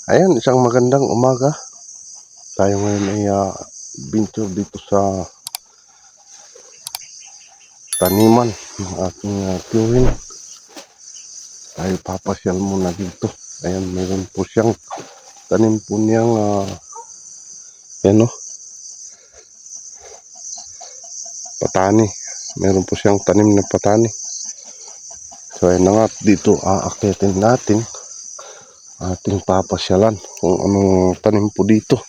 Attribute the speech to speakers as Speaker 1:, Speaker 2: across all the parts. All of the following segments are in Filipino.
Speaker 1: Ayan, isang magandang umaga. Tayo ngayon ay adventure dito sa taniman ng ating tiyuhin. Tayo papasyal muna dito. Ayan, mayroon po siyang tanim po niyang patani. Mayroon po siyang tanim na patani. So ayan na nga, dito aakitin natin ating papasyalan kung anong tanim po dito.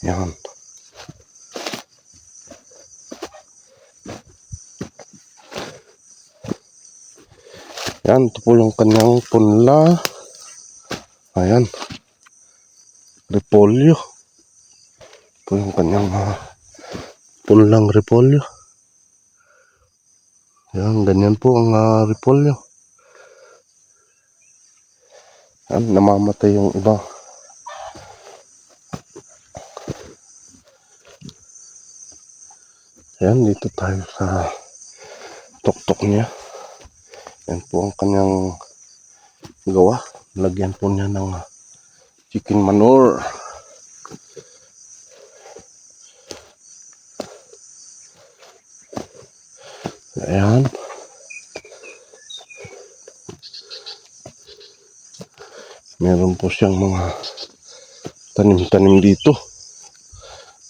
Speaker 1: Ayan. Yan, ito po yung kanyang punla. Ayan. Repolyo. Ito yung kanyang punlang repolyo. Yan, ganyan po ang repolyo. Yan, namamatay yung iba. Yan, dito tayo sa tuktok niya. Yan po ang kanyang gawa. Lagyan po niya ng chicken manure. Ayan. Meron po siyang mga tanim-tanim dito.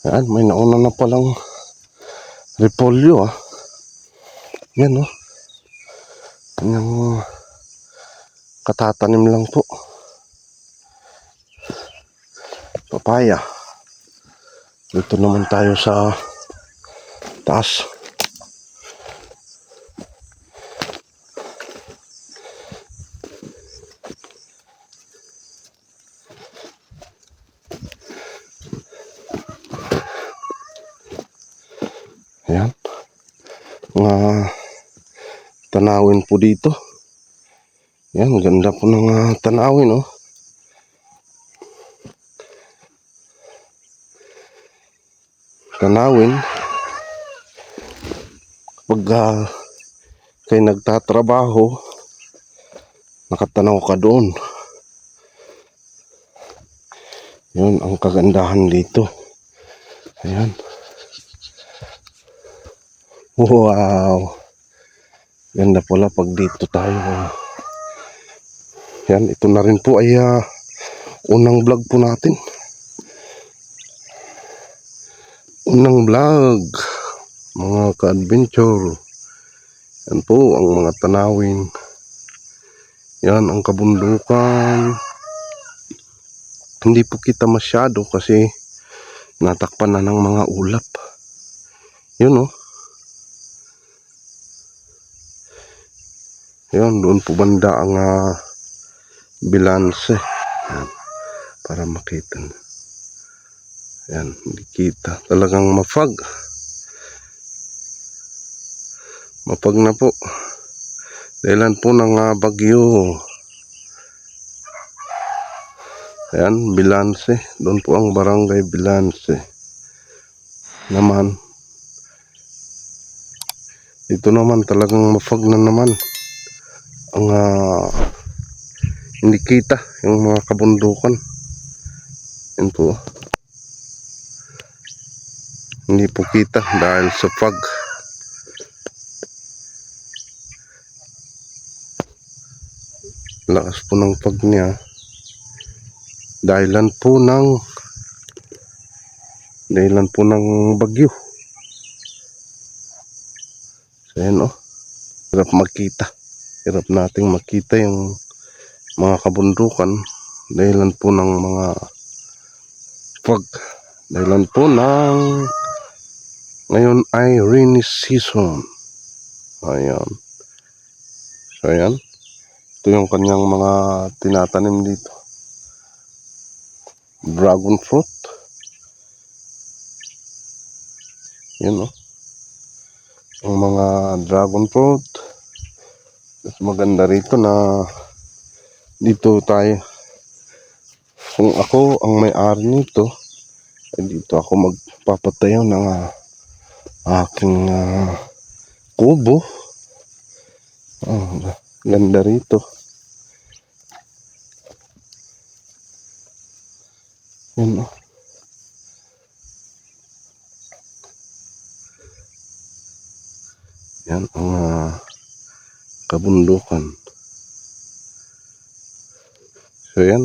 Speaker 1: Ayan, may nauna na palang repolyo Yan kanyang katatanim lang po. Papaya. Dito naman tayo sa taas. Ayan. Mga tanawin po dito. Ayan, ganda po ng tanawin Tanawin. Pag kayo nagtatrabaho, nakatanaw ka doon. Yun ang kagandahan dito. Ayan. Wow. Ganda pala pag dito tayo. Yan, ito na rin po ay unang vlog po natin. Unang vlog, mga ka-adventure. Yan po ang mga tanawin. Yan ang kabundukan. Hindi po kita masyado kasi natakpan na ng mga ulap. Yun Yan, doon po banda ang bilanse. Yan, para makita na. Yan, hindi kita. Talagang mapag. Mapag na po. Dahilan po ng bagyo. Ayan, Bilanse. Doon po ang barangay Bilanse. Naman. Dito naman talagang mapag na naman. Ang hindi kita yung mga kabundukan. Yan po. Hindi po kita dahil sa fog. Lakas po ng fog niya. Dahilan po ng bagyo. So yan hirap makita. Hirap nating makita yung mga kabundukan. Dahilan po ng mga fog. Dahilan po ng ngayon ay rainy season. Ayan. So ayan. Ito yung kanyang mga tinatanim dito. Dragon fruit. Yan ang mga dragon fruit. Mas maganda rito na dito tayo. Kung ako ang may-ari nito, dito ako magpapatayo ng aking kubo. Ganda rito. Yun, oh. Yan ang kabundukan. So yan,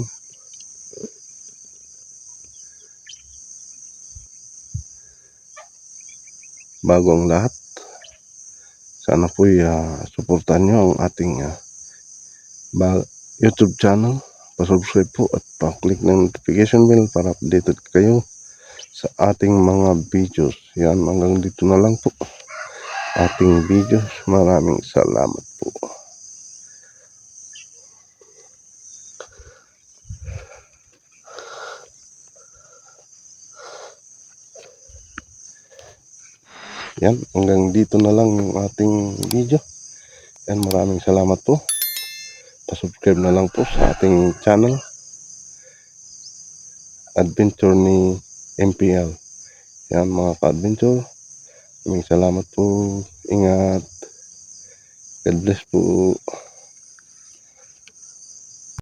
Speaker 1: bago ang lahat, sana po suportahan nyo ang ating YouTube channel. Pa-subscribe po at pa-click ng notification bell para updated kayo sa ating mga videos. Yan, hanggang dito na lang po ating videos. Maraming salamat po. Yan, hanggang dito na lang yung ating video. Yan, maraming salamat po. Pa-subscribe na lang po sa ating channel, Adventure ni MPL. Yan mga ka-adventure, maraming salamat po. Ingat. God bless po.